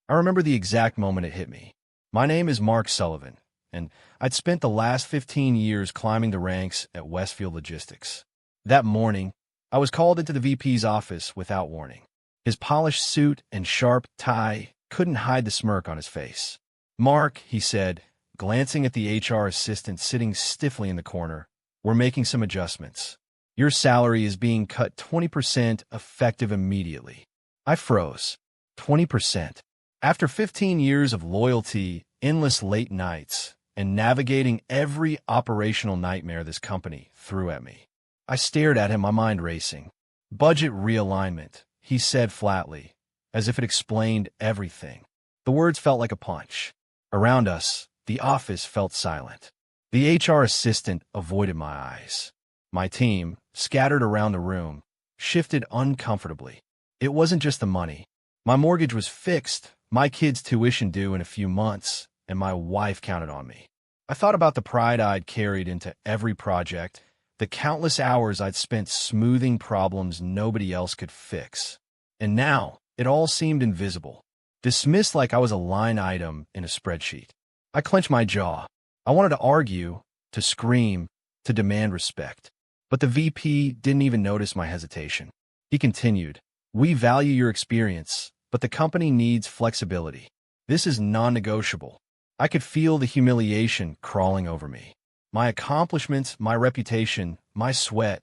I remember the exact moment it hit me. My name is Mark Sullivan, and I'd spent the last 15 years climbing the ranks at Westfield Logistics. That morning, I was called into the VP's office without warning. His polished suit and sharp tie couldn't hide the smirk on his face. "Mark," he said, glancing at the HR assistant sitting stiffly in the corner, "we're making some adjustments. Your salary is being cut 20% effective immediately." I froze. 20%. After 15 years of loyalty, endless late nights, and navigating every operational nightmare this company threw at me. I stared at him, my mind racing. "Budget realignment," he said flatly, as if it explained everything. The words felt like a punch. Around us, the office felt silent. The HR assistant avoided my eyes. My team, scattered around the room, shifted uncomfortably. It wasn't just the money. My mortgage was fixed, my kids' tuition due in a few months, and my wife counted on me. I thought about the pride I'd carried into every project, the countless hours I'd spent smoothing problems nobody else could fix. And now, it all seemed invisible, dismissed like I was a line item in a spreadsheet. I clenched my jaw. I wanted to argue, to scream, to demand respect. But the VP didn't even notice my hesitation. He continued, "We value your experience, but the company needs flexibility. This is non-negotiable." I could feel the humiliation crawling over me. My accomplishments, my reputation, my sweat,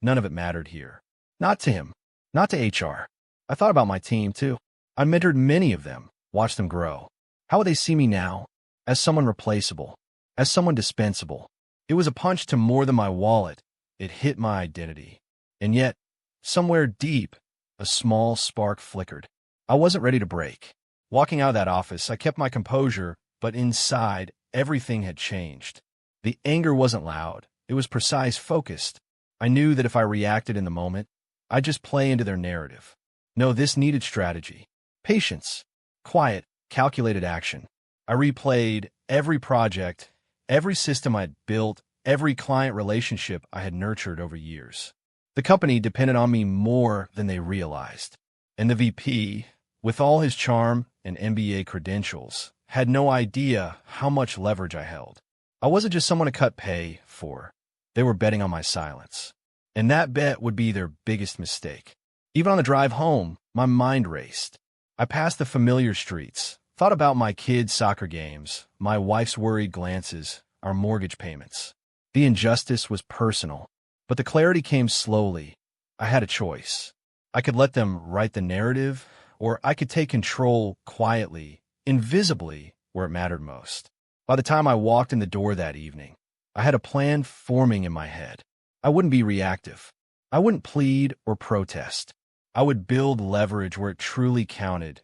none of it mattered here. Not to him, not to HR. I thought about my team, too. I mentored many of them, watched them grow. How would they see me now? As someone replaceable, as someone dispensable. It was a punch to more than my wallet. It hit my identity. And yet, somewhere deep, a small spark flickered. I wasn't ready to break. Walking out of that office, I kept my composure, but inside, everything had changed. The anger wasn't loud. It was precise, focused. I knew that if I reacted in the moment, I'd just play into their narrative. No, this needed strategy. Patience. Quiet, calculated action. I replayed every project, every system I'd built, every client relationship I had nurtured over years. The company depended on me more than they realized. And the VP, with all his charm and MBA credentials, had no idea how much leverage I held. I wasn't just someone to cut pay for. They were betting on my silence. And that bet would be their biggest mistake. Even on the drive home, my mind raced. I passed the familiar streets, thought about my kids' soccer games, my wife's worried glances, our mortgage payments. The injustice was personal, but the clarity came slowly. I had a choice. I could let them write the narrative, or I could take control quietly, invisibly, where it mattered most. By the time I walked in the door that evening, I had a plan forming in my head. I wouldn't be reactive. I wouldn't plead or protest. I would build leverage where it truly counted,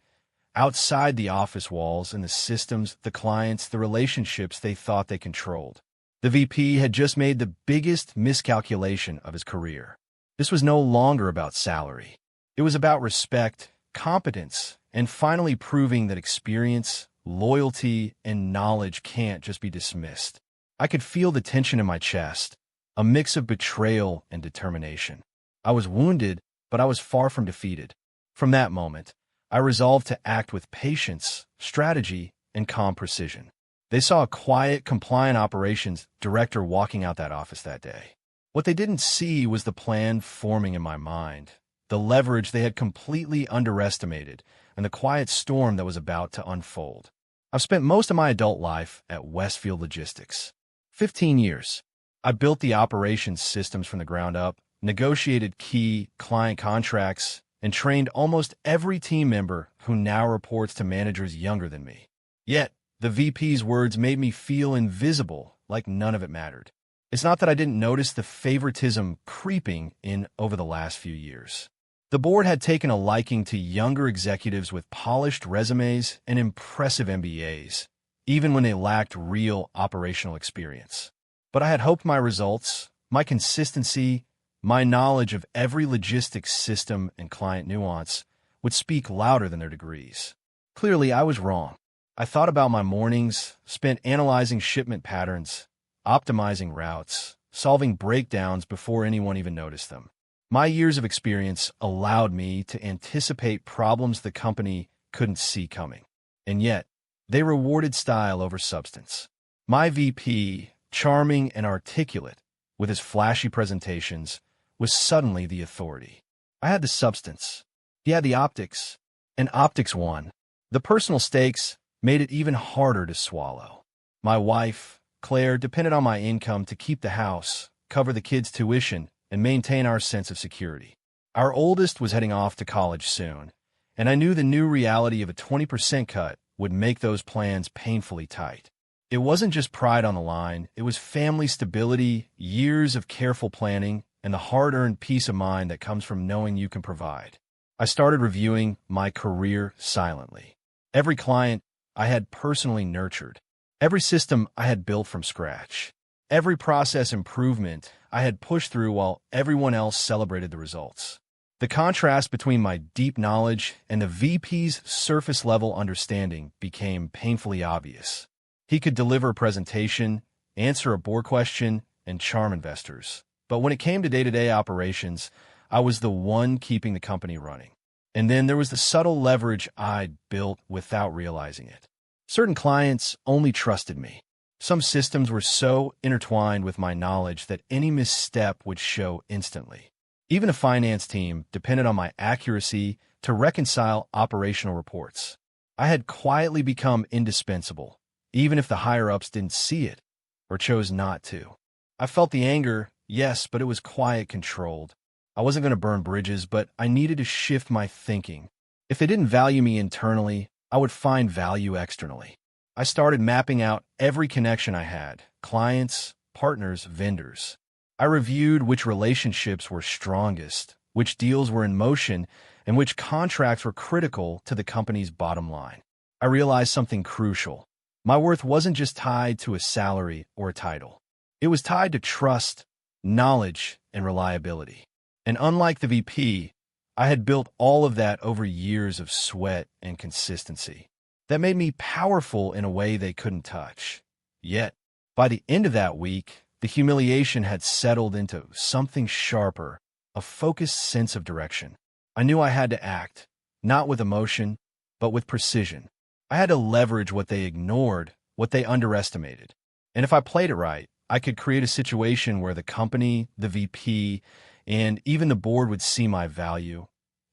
outside the office walls and the systems, the clients, the relationships they thought they controlled. The VP had just made the biggest miscalculation of his career. This was no longer about salary. It was about respect, competence, and finally proving that experience, loyalty, and knowledge can't just be dismissed. I could feel the tension in my chest, a mix of betrayal and determination. I was wounded, but I was far from defeated. From that moment, I resolved to act with patience, strategy, and calm precision. They saw a quiet, compliant operations director walking out that office that day. What they didn't see was the plan forming in my mind, the leverage they had completely underestimated, and the quiet storm that was about to unfold. I've spent most of my adult life at Westfield Logistics. 15 years. I built the operations systems from the ground up, negotiated key client contracts, and trained almost every team member who now reports to managers younger than me. Yet, the VP's words made me feel invisible, like none of it mattered. It's not that I didn't notice the favoritism creeping in over the last few years. The board had taken a liking to younger executives with polished resumes and impressive MBAs, even when they lacked real operational experience. But I had hoped my results, my consistency, my knowledge of every logistics system and client nuance would speak louder than their degrees. Clearly, I was wrong. I thought about my mornings, spent analyzing shipment patterns, optimizing routes, solving breakdowns before anyone even noticed them. My years of experience allowed me to anticipate problems the company couldn't see coming. And yet, they rewarded style over substance. My VP, charming and articulate, with his flashy presentations, was suddenly the authority. I had the substance. He had the optics, and optics won. The personal stakes made it even harder to swallow. My wife, Claire, depended on my income to keep the house, cover the kids' tuition, and maintain our sense of security. Our oldest was heading off to college soon, and I knew the new reality of a 20% cut would make those plans painfully tight. It wasn't just pride on the line, it was family stability, years of careful planning, and the hard-earned peace of mind that comes from knowing you can provide. I started reviewing my career silently. Every client I had personally nurtured, every system I had built from scratch, every process improvement I had pushed through while everyone else celebrated the results. The contrast between my deep knowledge and the VP's surface-level understanding became painfully obvious. He could deliver a presentation, answer a board question, and charm investors. But when it came to day-to-day operations, I was the one keeping the company running. And then there was the subtle leverage I'd built without realizing it. Certain clients only trusted me. Some systems were so intertwined with my knowledge that any misstep would show instantly. Even a finance team depended on my accuracy to reconcile operational reports. I had quietly become indispensable, even if the higher-ups didn't see it or chose not to. I felt the anger, yes, but it was quiet, controlled. I wasn't going to burn bridges, but I needed to shift my thinking. If they didn't value me internally, I would find value externally. I started mapping out every connection I had, clients, partners, vendors. I reviewed which relationships were strongest, which deals were in motion, and which contracts were critical to the company's bottom line. I realized something crucial. My worth wasn't just tied to a salary or a title. It was tied to trust, knowledge, and reliability. And unlike the VP, I had built all of that over years of sweat and consistency. That made me powerful in a way they couldn't touch. Yet, by the end of that week, the humiliation had settled into something sharper, a focused sense of direction. I knew I had to act, not with emotion, but with precision. I had to leverage what they ignored, what they underestimated. And if I played it right, I could create a situation where the company, the VP, and even the board would see my value,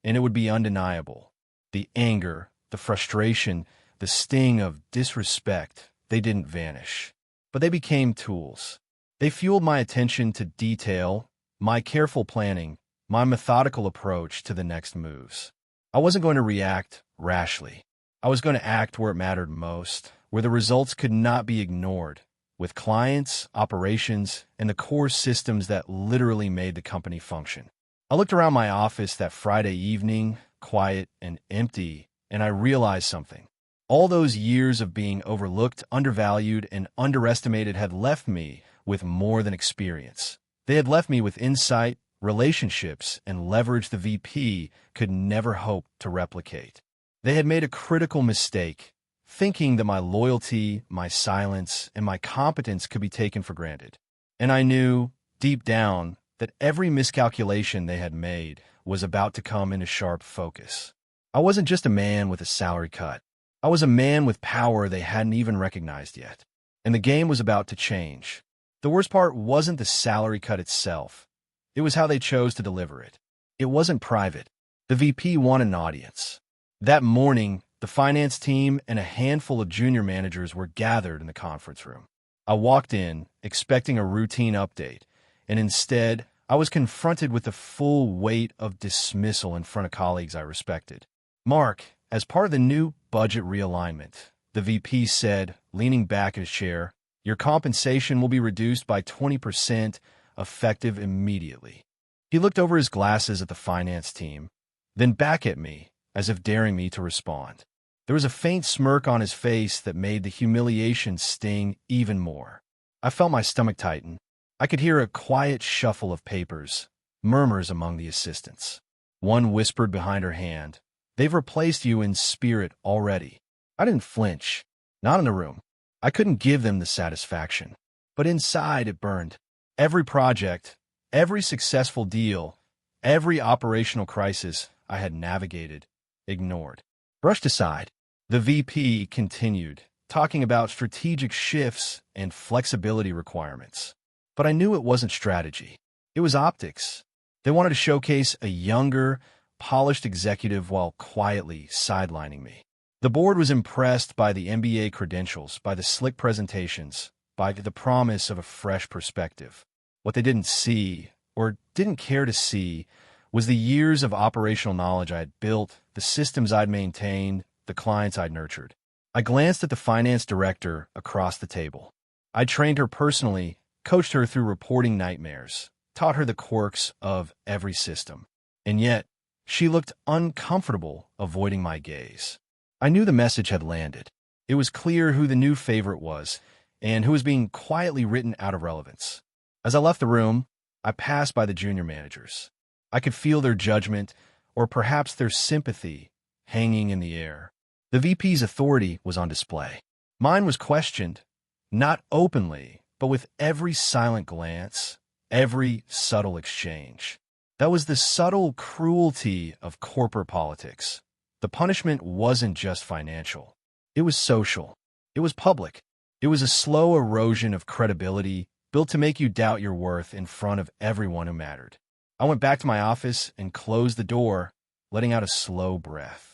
and it would be undeniable. The anger, the frustration, the sting of disrespect, they didn't vanish. But they became tools. They fueled my attention to detail, my careful planning, my methodical approach to the next moves. I wasn't going to react rashly. I was going to act where it mattered most, where the results could not be ignored, with clients, operations, and the core systems that literally made the company function. I looked around my office that Friday evening, quiet and empty, and I realized something. All those years of being overlooked, undervalued, and underestimated had left me with more than experience. They had left me with insight, relationships, and leverage the VP could never hope to replicate. They had made a critical mistake, thinking that my loyalty, my silence, and my competence could be taken for granted. And I knew, deep down, that every miscalculation they had made was about to come into sharp focus. I wasn't just a man with a salary cut. I was a man with power they hadn't even recognized yet. And the game was about to change. The worst part wasn't the salary cut itself. It was how they chose to deliver it. It wasn't private. The VP wanted an audience. That morning, the finance team and a handful of junior managers were gathered in the conference room. I walked in, expecting a routine update, and instead, I was confronted with the full weight of dismissal in front of colleagues I respected. "Mark, as part of the new budget realignment," the VP said, leaning back in his chair, "your compensation will be reduced by 20%, effective immediately." He looked over his glasses at the finance team, then back at me, as if daring me to respond. There was a faint smirk on his face that made the humiliation sting even more. I felt my stomach tighten. I could hear a quiet shuffle of papers, murmurs among the assistants. One whispered behind her hand, "They've replaced you in spirit already." I didn't flinch. Not in the room. I couldn't give them the satisfaction. But inside it burned. Every project, every successful deal, every operational crisis I had navigated, ignored, brushed aside. The VP continued, talking about strategic shifts and flexibility requirements. But I knew it wasn't strategy. It was optics. They wanted to showcase a younger, polished executive while quietly sidelining me. The board was impressed by the MBA credentials, by the slick presentations, by the promise of a fresh perspective. What they didn't see, or didn't care to see, was the years of operational knowledge I had built, the systems I'd maintained, the clients I'd nurtured. I glanced at the finance director across the table. I trained her personally, coached her through reporting nightmares, taught her the quirks of every system. And yet, she looked uncomfortable avoiding my gaze. I knew the message had landed. It was clear who the new favorite was, and who was being quietly written out of relevance. As I left the room, I passed by the junior managers. I could feel their judgment, or perhaps their sympathy, hanging in the air. The VP's authority was on display. Mine was questioned, not openly, but with every silent glance, every subtle exchange. That was the subtle cruelty of corporate politics. The punishment wasn't just financial. It was social. It was public. It was a slow erosion of credibility built to make you doubt your worth in front of everyone who mattered. I went back to my office and closed the door, letting out a slow breath.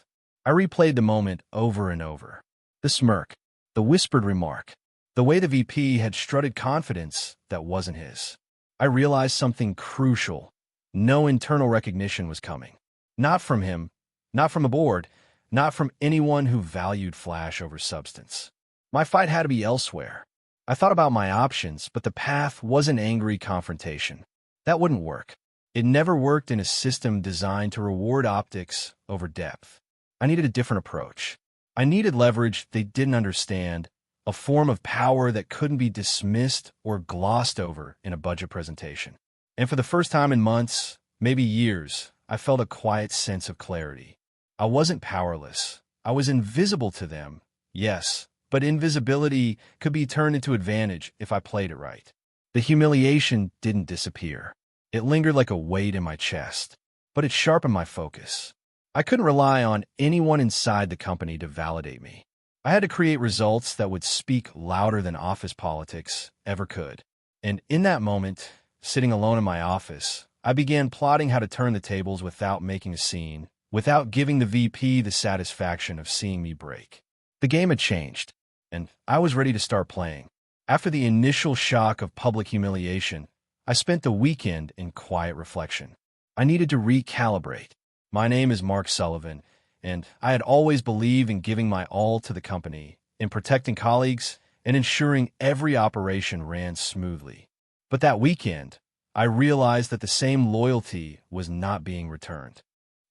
I replayed the moment over and over. The smirk, the whispered remark, the way the VP had strutted confidence that wasn't his. I realized something crucial. No internal recognition was coming. Not from him, not from the board, not from anyone who valued flash over substance. My fight had to be elsewhere. I thought about my options, but the path wasn't angry confrontation. That wouldn't work. It never worked in a system designed to reward optics over depth. I needed a different approach. I needed leverage they didn't understand, a form of power that couldn't be dismissed or glossed over in a budget presentation. And for the first time in months, maybe years, I felt a quiet sense of clarity. I wasn't powerless. I was invisible to them, yes, but invisibility could be turned into advantage if I played it right. The humiliation didn't disappear. It lingered like a weight in my chest, but it sharpened my focus. I couldn't rely on anyone inside the company to validate me. I had to create results that would speak louder than office politics ever could. And in that moment, sitting alone in my office, I began plotting how to turn the tables without making a scene, without giving the VP the satisfaction of seeing me break. The game had changed, and I was ready to start playing. After the initial shock of public humiliation, I spent the weekend in quiet reflection. I needed to recalibrate. My name is Mark Sullivan, and I had always believed in giving my all to the company, in protecting colleagues, and ensuring every operation ran smoothly. But that weekend, I realized that the same loyalty was not being returned.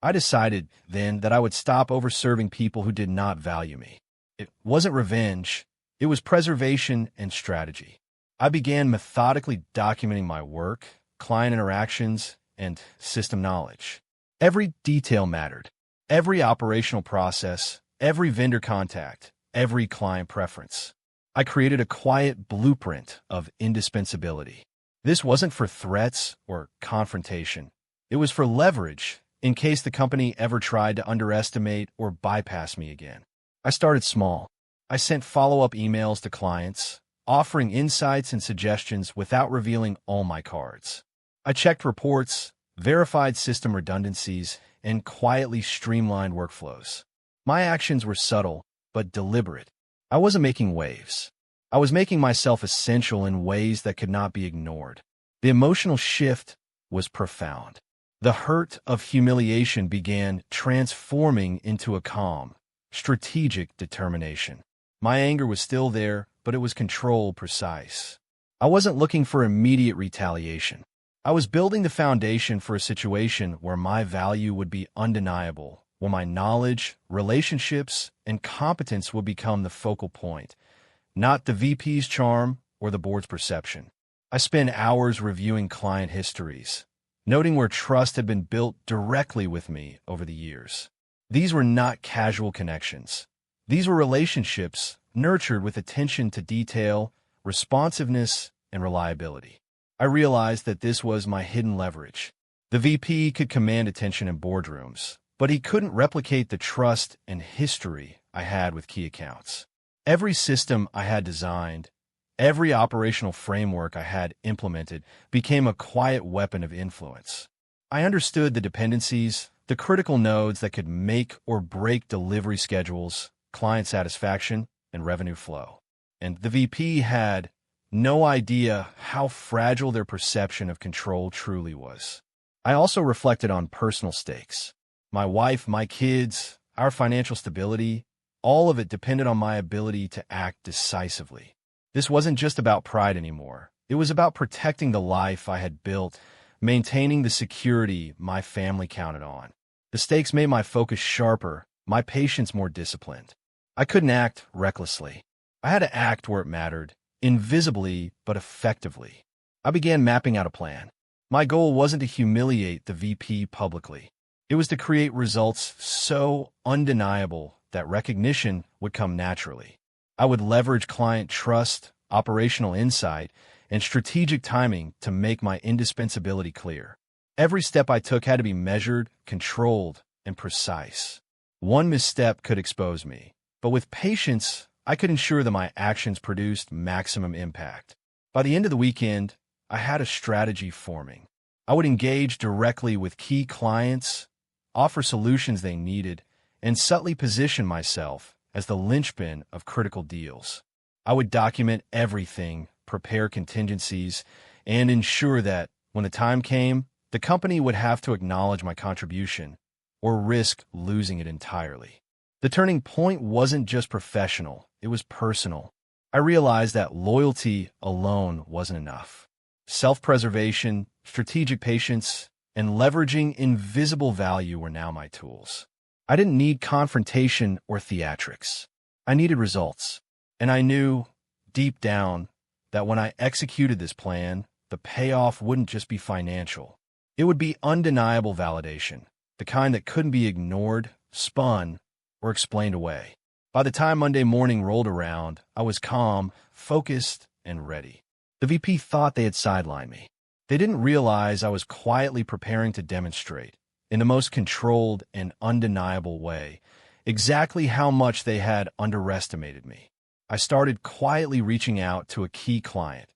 I decided then that I would stop overserving people who did not value me. It wasn't revenge. It was preservation and strategy. I began methodically documenting my work, client interactions, and system knowledge. Every detail mattered. Every operational process, every vendor contact, every client preference. I created a quiet blueprint of indispensability. This wasn't for threats or confrontation. It was for leverage in case the company ever tried to underestimate or bypass me again. I started small. I sent follow-up emails to clients, offering insights and suggestions without revealing all my cards. I checked reports, verified system redundancies, and quietly streamlined workflows. My actions were subtle, but deliberate. I wasn't making waves. I was making myself essential in ways that could not be ignored. The emotional shift was profound. The hurt of humiliation began transforming into a calm, strategic determination. My anger was still there, but it was controlled, precise. I wasn't looking for immediate retaliation. I was building the foundation for a situation where my value would be undeniable, where my knowledge, relationships, and competence would become the focal point, not the VP's charm or the board's perception. I spent hours reviewing client histories, noting where trust had been built directly with me over the years. These were not casual connections. These were relationships nurtured with attention to detail, responsiveness, and reliability. I realized that this was my hidden leverage. The VP could command attention in boardrooms, but he couldn't replicate the trust and history I had with key accounts. Every system I had designed, every operational framework I had implemented became a quiet weapon of influence. I understood the dependencies, the critical nodes that could make or break delivery schedules, client satisfaction, and revenue flow. And the VP had no idea how fragile their perception of control truly was. I also reflected on personal stakes. My wife, my kids, our financial stability, all of it depended on my ability to act decisively. This wasn't just about pride anymore. It was about protecting the life I had built, maintaining the security my family counted on. The stakes made my focus sharper, my patience more disciplined. I couldn't act recklessly. I had to act where it mattered, invisibly but effectively. I began mapping out a plan. My goal wasn't to humiliate the VP publicly. It was to create results so undeniable that recognition would come naturally. I would leverage client trust, operational insight, and strategic timing to make my indispensability clear. Every step I took had to be measured, controlled, and precise. One misstep could expose me, but with patience, I could ensure that my actions produced maximum impact. By the end of the weekend, I had a strategy forming. I would engage directly with key clients, offer solutions they needed, and subtly position myself as the linchpin of critical deals. I would document everything, prepare contingencies, and ensure that, when the time came, the company would have to acknowledge my contribution or risk losing it entirely. The turning point wasn't just professional, it was personal. I realized that loyalty alone wasn't enough. Self-preservation, strategic patience, and leveraging invisible value were now my tools. I didn't need confrontation or theatrics. I needed results. And I knew, deep down, that when I executed this plan, the payoff wouldn't just be financial. It would be undeniable validation, the kind that couldn't be ignored, spun, or explained away. By the time Monday morning rolled around, I was calm, focused, and ready. The VP thought they had sidelined me. They didn't realize I was quietly preparing to demonstrate, in the most controlled and undeniable way, exactly how much they had underestimated me. I started quietly reaching out to a key client,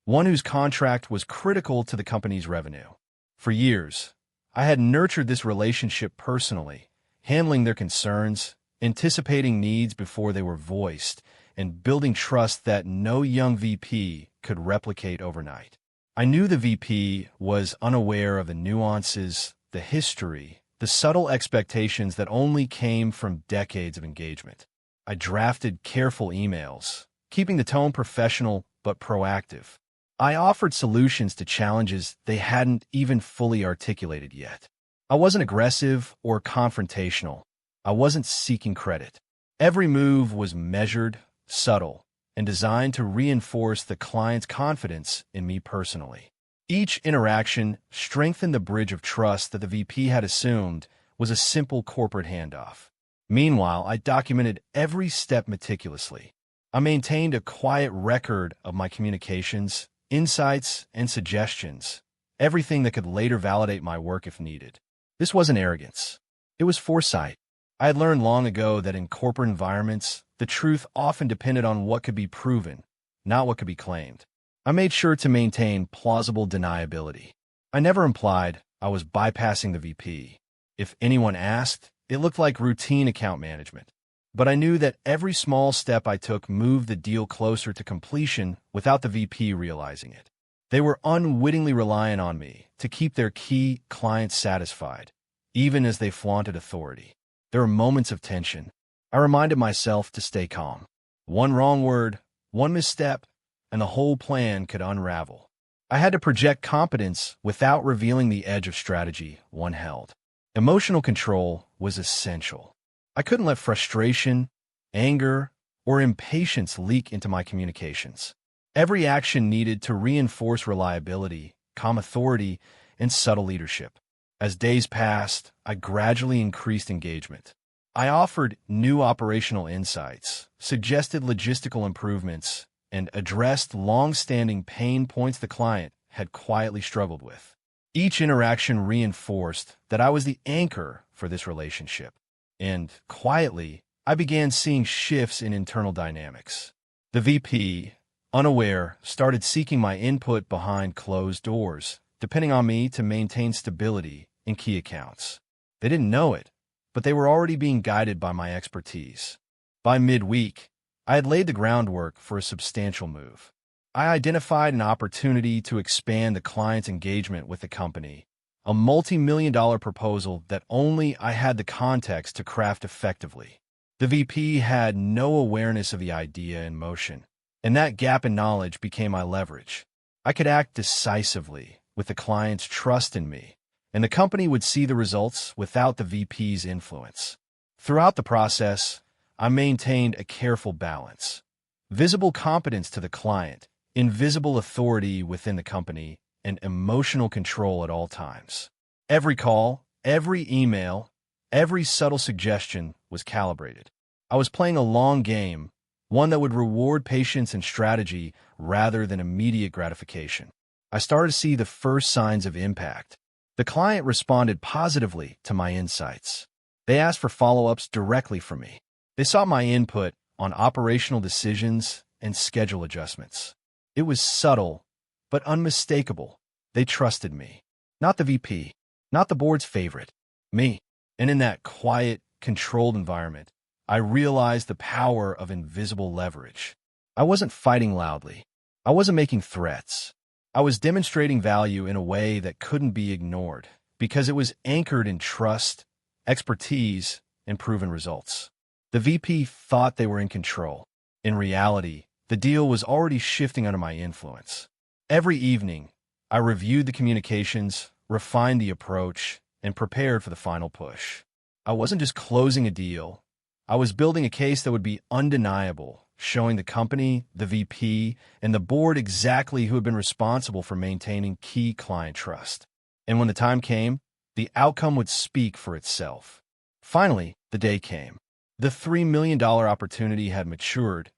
one whose contract was critical to the company's revenue. For years, I had nurtured this relationship personally, handling their concerns, anticipating needs before they were voiced, and building trust that no young VP could replicate overnight. I knew the VP was unaware of the nuances, the history, the subtle expectations that only came from decades of engagement. I drafted careful emails, keeping the tone professional but proactive. I offered solutions to challenges they hadn't even fully articulated yet. I wasn't aggressive or confrontational. I wasn't seeking credit. Every move was measured, subtle, and designed to reinforce the client's confidence in me personally. Each interaction strengthened the bridge of trust that the VP had assumed was a simple corporate handoff. Meanwhile, I documented every step meticulously. I maintained a quiet record of my communications, insights, and suggestions, everything that could later validate my work if needed. This wasn't arrogance. It was foresight. I had learned long ago that in corporate environments, the truth often depended on what could be proven, not what could be claimed. I made sure to maintain plausible deniability. I never implied I was bypassing the VP. If anyone asked, it looked like routine account management. But I knew that every small step I took moved the deal closer to completion without the VP realizing it. They were unwittingly reliant on me to keep their key clients satisfied, even as they flaunted authority. There were moments of tension. I reminded myself to stay calm. One wrong word, one misstep, and the whole plan could unravel. I had to project competence without revealing the edge of strategy one held. Emotional control was essential. I couldn't let frustration, anger, or impatience leak into my communications. Every action needed to reinforce reliability, calm authority, and subtle leadership. As days passed, I gradually increased engagement. I offered new operational insights, suggested logistical improvements, and addressed long-standing pain points the client had quietly struggled with. Each interaction reinforced that I was the anchor for this relationship. And, quietly, I began seeing shifts in internal dynamics. The VP, unaware, started seeking my input behind closed doors, depending on me to maintain stability in key accounts. They didn't know it, but they were already being guided by my expertise. By midweek, I had laid the groundwork for a substantial move. I identified an opportunity to expand the client's engagement with the company, a multi-million-dollar proposal that only I had the context to craft effectively. The VP had no awareness of the idea in motion, and that gap in knowledge became my leverage. I could act decisively with the client's trust in me, and the company would see the results without the VP's influence. Throughout the process, I maintained a careful balance. Visible competence to the client, invisible authority within the company, and emotional control at all times. Every call, every email, every subtle suggestion was calibrated. I was playing a long game, one that would reward patience and strategy rather than immediate gratification. I started to see the first signs of impact. The client responded positively to my insights. They asked for follow-ups directly from me. They sought my input on operational decisions and schedule adjustments. It was subtle, but unmistakable. They trusted me. Not the VP, not the board's favorite, me. And in that quiet, controlled environment, I realized the power of invisible leverage. I wasn't fighting loudly. I wasn't making threats. I was demonstrating value in a way that couldn't be ignored because it was anchored in trust, expertise, and proven results. The VP thought they were in control. In reality, the deal was already shifting under my influence. Every evening, I reviewed the communications, refined the approach, and prepared for the final push. I wasn't just closing a deal. I was building a case that would be undeniable, showing the company, the VP, and the board exactly who had been responsible for maintaining key client trust. And when the time came, the outcome would speak for itself. Finally, the day came. The $3 million opportunity had matured,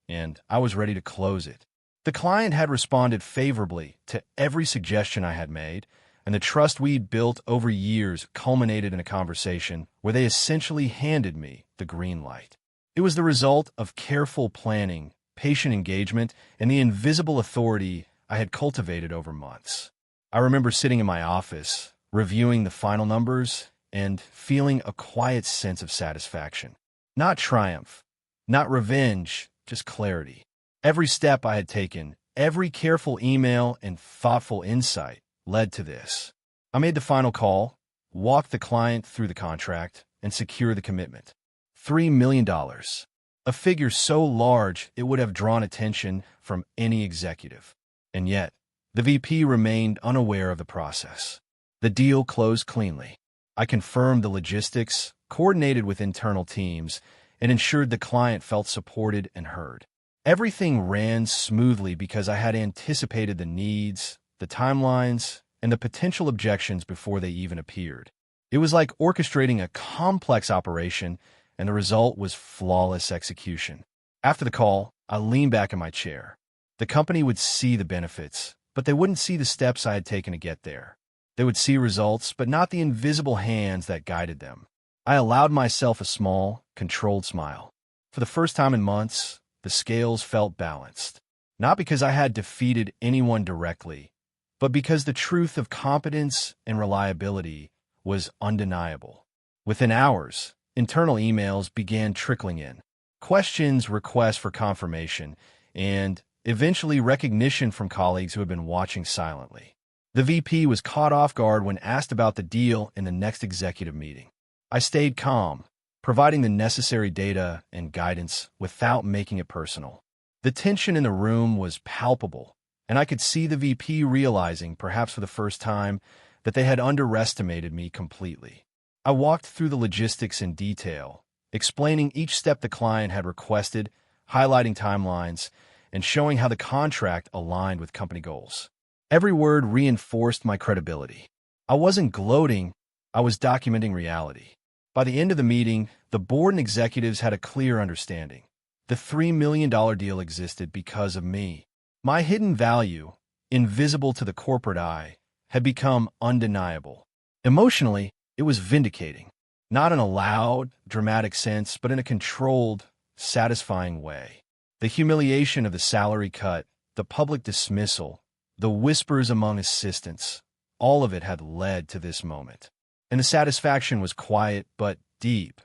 and I was ready to close it. The client had responded favorably to every suggestion I had made, and the trust we'd built over years culminated in a conversation where they essentially handed me the green light. It was the result of careful planning, patient engagement, and the invisible authority I had cultivated over months. I remember sitting in my office, reviewing the final numbers, and feeling a quiet sense of satisfaction. Not triumph, not revenge, just clarity. Every step I had taken, every careful email and thoughtful insight led to this. I made the final call, walked the client through the contract, and secured the commitment. $3 million. A figure so large it would have drawn attention from any executive. And yet, the VP remained unaware of the process. The deal closed cleanly. I confirmed the logistics, coordinated with internal teams, and ensured the client felt supported and heard. Everything ran smoothly because I had anticipated the needs, the timelines, and the potential objections before they even appeared. It was like orchestrating a complex operation, and the result was flawless execution. After the call, I leaned back in my chair. The company would see the benefits, but they wouldn't see the steps I had taken to get there. They would see results, but not the invisible hands that guided them. I allowed myself a small, controlled smile. For the first time in months, the scales felt balanced. Not because I had defeated anyone directly, but because the truth of competence and reliability was undeniable. Within hours, internal emails began trickling in. Questions, requests for confirmation, and eventually recognition from colleagues who had been watching silently. The VP was caught off guard when asked about the deal in the next executive meeting. I stayed calm, providing the necessary data and guidance without making it personal. The tension in the room was palpable, and I could see the VP realizing, perhaps for the first time, that they had underestimated me completely. I walked through the logistics in detail, explaining each step the client had requested, highlighting timelines, and showing how the contract aligned with company goals. Every word reinforced my credibility. I wasn't gloating, I was documenting reality. By the end of the meeting, the board and executives had a clear understanding. The $3 million deal existed because of me. My hidden value, invisible to the corporate eye, had become undeniable. Emotionally, it was vindicating. Not in a loud, dramatic sense, but in a controlled, satisfying way. The humiliation of the salary cut, the public dismissal, the whispers among assistants, all of it had led to this moment. And the satisfaction was quiet but deep.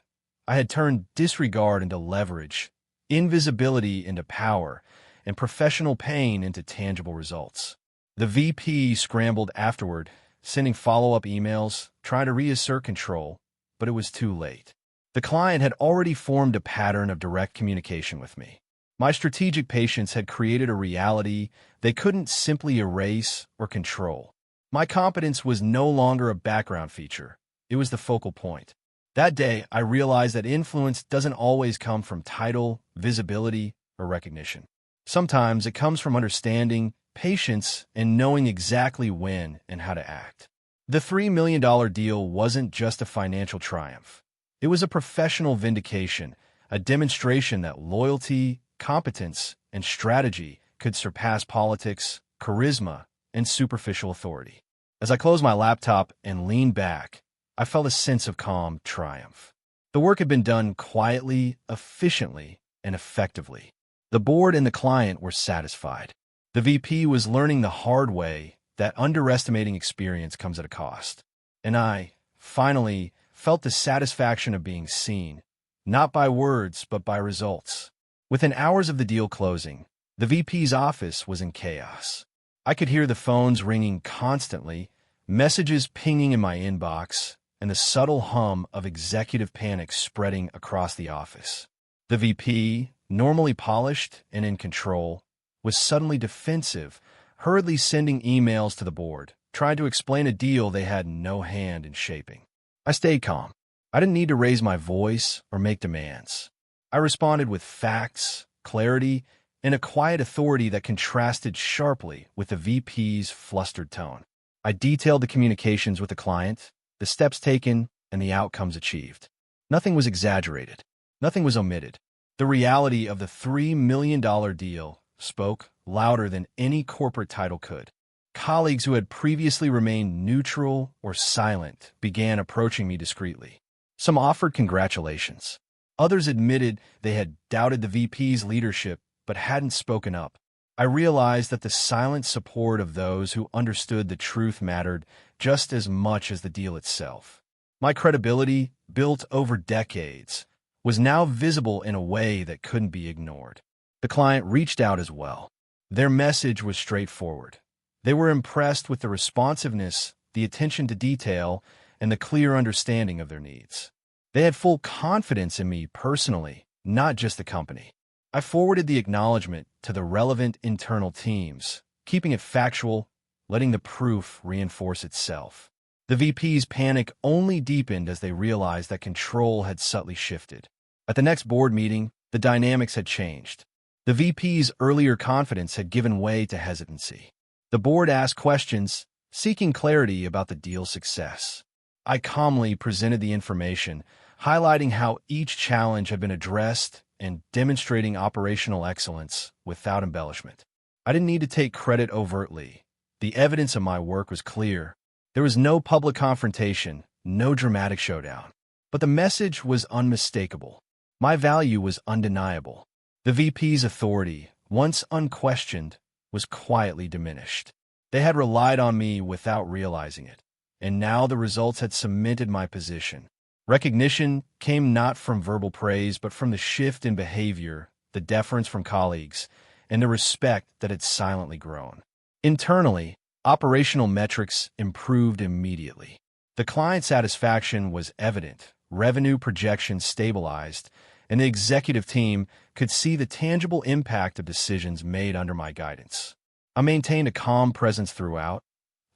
I had turned disregard into leverage, invisibility into power, and professional pain into tangible results. The VP scrambled afterward, sending follow-up emails, trying to reassert control, but it was too late. The client had already formed a pattern of direct communication with me. My strategic patience had created a reality they couldn't simply erase or control. My competence was no longer a background feature. It was the focal point. That day, I realized that influence doesn't always come from title, visibility, or recognition. Sometimes it comes from understanding, patience, and knowing exactly when and how to act. The $3 million deal wasn't just a financial triumph. It was a professional vindication, a demonstration that loyalty, competence, and strategy could surpass politics, charisma, and superficial authority. As I closed my laptop and leaned back, I felt a sense of calm triumph. The work had been done quietly, efficiently, and effectively. The board and the client were satisfied. The VP was learning the hard way that underestimating experience comes at a cost. And I, finally, felt the satisfaction of being seen, not by words, but by results. Within hours of the deal closing, the VP's office was in chaos. I could hear the phones ringing constantly, messages pinging in my inbox, and the subtle hum of executive panic spreading across the office. The VP, normally polished and in control, was suddenly defensive, hurriedly sending emails to the board, trying to explain a deal they had no hand in shaping. I stayed calm. I didn't need to raise my voice or make demands. I responded with facts, clarity, and a quiet authority that contrasted sharply with the VP's flustered tone. I detailed the communications with the client, the steps taken, and the outcomes achieved. Nothing was exaggerated. Nothing was omitted. The reality of the $3 million deal spoke louder than any corporate title could. Colleagues who had previously remained neutral or silent began approaching me discreetly. Some offered congratulations. Others admitted they had doubted the VP's leadership but hadn't spoken up. I realized that the silent support of those who understood the truth mattered just as much as the deal itself. My credibility, built over decades, was now visible in a way that couldn't be ignored. The client reached out as well. Their message was straightforward. They were impressed with the responsiveness, the attention to detail, and the clear understanding of their needs. They had full confidence in me personally, not just the company. I forwarded the acknowledgement to the relevant internal teams, keeping it factual, letting the proof reinforce itself. The VP's panic only deepened as they realized that control had subtly shifted. At the next board meeting, the dynamics had changed. The VP's earlier confidence had given way to hesitancy. The board asked questions, seeking clarity about the deal's success. I calmly presented the information, highlighting how each challenge had been addressed and demonstrating operational excellence without embellishment. I didn't need to take credit overtly. The evidence of my work was clear. There was no public confrontation, no dramatic showdown. But the message was unmistakable. My value was undeniable. The VP's authority, once unquestioned, was quietly diminished. They had relied on me without realizing it, and now the results had cemented my position. Recognition came not from verbal praise, but from the shift in behavior, the deference from colleagues, and the respect that had silently grown. Internally, operational metrics improved immediately. The client satisfaction was evident, revenue projections stabilized, and the executive team could see the tangible impact of decisions made under my guidance. I maintained a calm presence throughout,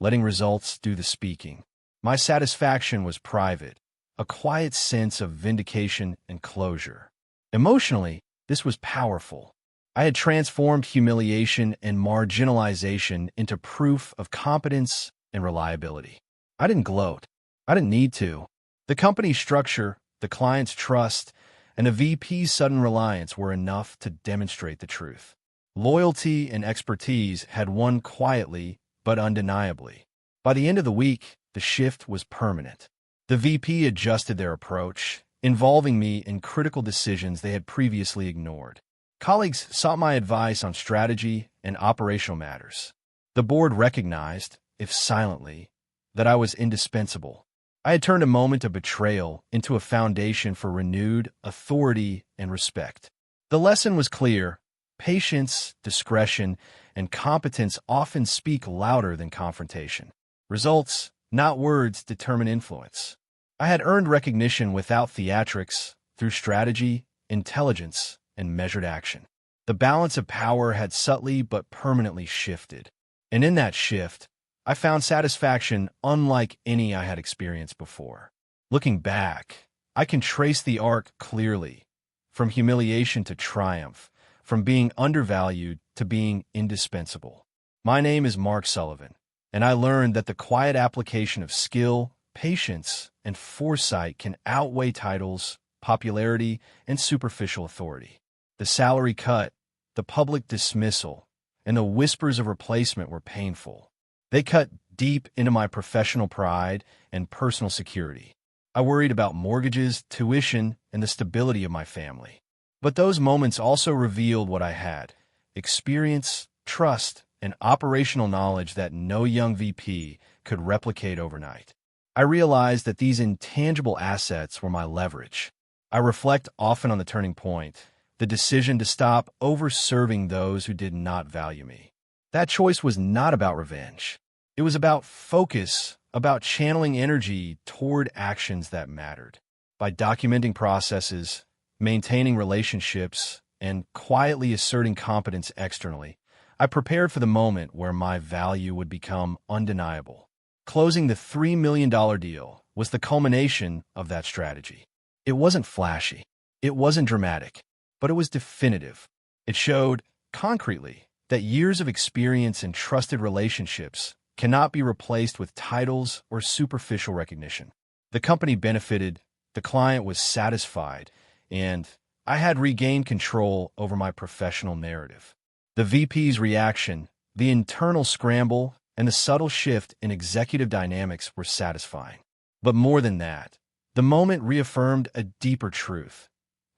letting results do the speaking. My satisfaction was private, a quiet sense of vindication and closure. Emotionally, this was powerful. I had transformed humiliation and marginalization into proof of competence and reliability. I didn't gloat. I didn't need to. The company's structure, the client's trust, and the VP's sudden reliance were enough to demonstrate the truth. Loyalty and expertise had won quietly but undeniably. By the end of the week, the shift was permanent. The VP adjusted their approach, involving me in critical decisions they had previously ignored. Colleagues sought my advice on strategy and operational matters. The board recognized, if silently, that I was indispensable. I had turned a moment of betrayal into a foundation for renewed authority and respect. The lesson was clear: patience, discretion, and competence often speak louder than confrontation. Results, not words, determine influence. I had earned recognition without theatrics, through strategy, intelligence, and measured action. The balance of power had subtly but permanently shifted. And in that shift, I found satisfaction unlike any I had experienced before. Looking back, I can trace the arc clearly, from humiliation to triumph, from being undervalued to being indispensable. My name is Mark Sullivan, and I learned that the quiet application of skill, patience, and foresight can outweigh titles, popularity, and superficial authority. The salary cut, the public dismissal, and the whispers of replacement were painful. They cut deep into my professional pride and personal security. I worried about mortgages, tuition, and the stability of my family. But those moments also revealed what I had: experience, trust, and operational knowledge that no young VP could replicate overnight. I realized that these intangible assets were my leverage. I reflect often on the turning point, the decision to stop over-serving those who did not value me. That choice was not about revenge. It was about focus, about channeling energy toward actions that mattered. By documenting processes, maintaining relationships, and quietly asserting competence externally, I prepared for the moment where my value would become undeniable. Closing the $3 million deal was the culmination of that strategy. It wasn't flashy. It wasn't dramatic, but it was definitive. It showed, concretely, that years of experience and trusted relationships cannot be replaced with titles or superficial recognition. The company benefited, the client was satisfied, and I had regained control over my professional narrative. The VP's reaction, the internal scramble, and the subtle shift in executive dynamics were satisfying. But more than that, the moment reaffirmed a deeper truth.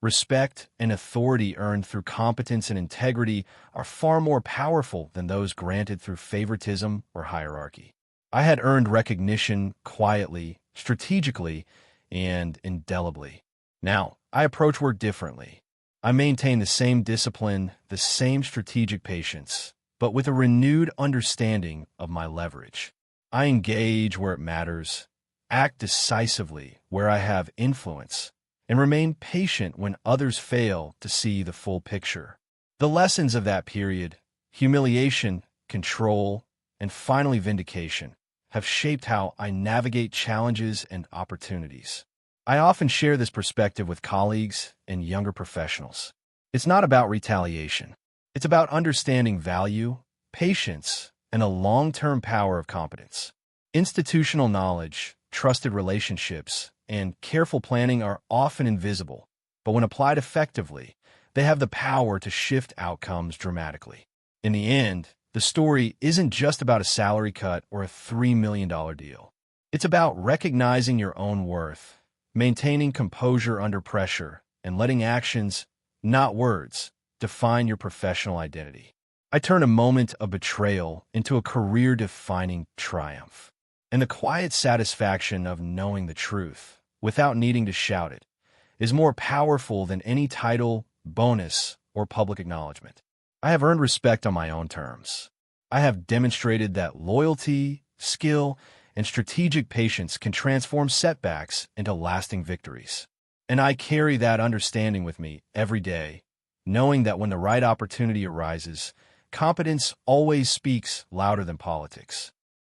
Respect and authority earned through competence and integrity are far more powerful than those granted through favoritism or hierarchy. I had earned recognition quietly, strategically, and indelibly. Now, I approach work differently. I maintain the same discipline, the same strategic patience, but with a renewed understanding of my leverage. I engage where it matters, act decisively where I have influence, and remain patient when others fail to see the full picture. The lessons of that period, humiliation, control, and finally vindication, have shaped how I navigate challenges and opportunities. I often share this perspective with colleagues and younger professionals. It's not about retaliation. It's about understanding value, patience, and a long-term power of competence. Institutional knowledge, trusted relationships, and careful planning are often invisible, but when applied effectively, they have the power to shift outcomes dramatically. In the end, the story isn't just about a salary cut or a $3 million deal. It's about recognizing your own worth, maintaining composure under pressure, and letting actions, not words, define your professional identity. I turn a moment of betrayal into a career-defining triumph. And the quiet satisfaction of knowing the truth, without needing to shout it, is more powerful than any title, bonus, or public acknowledgement. I have earned respect on my own terms. I have demonstrated that loyalty, skill, and strategic patience can transform setbacks into lasting victories. And I carry that understanding with me every day, knowing that when the right opportunity arises, competence always speaks louder than politics.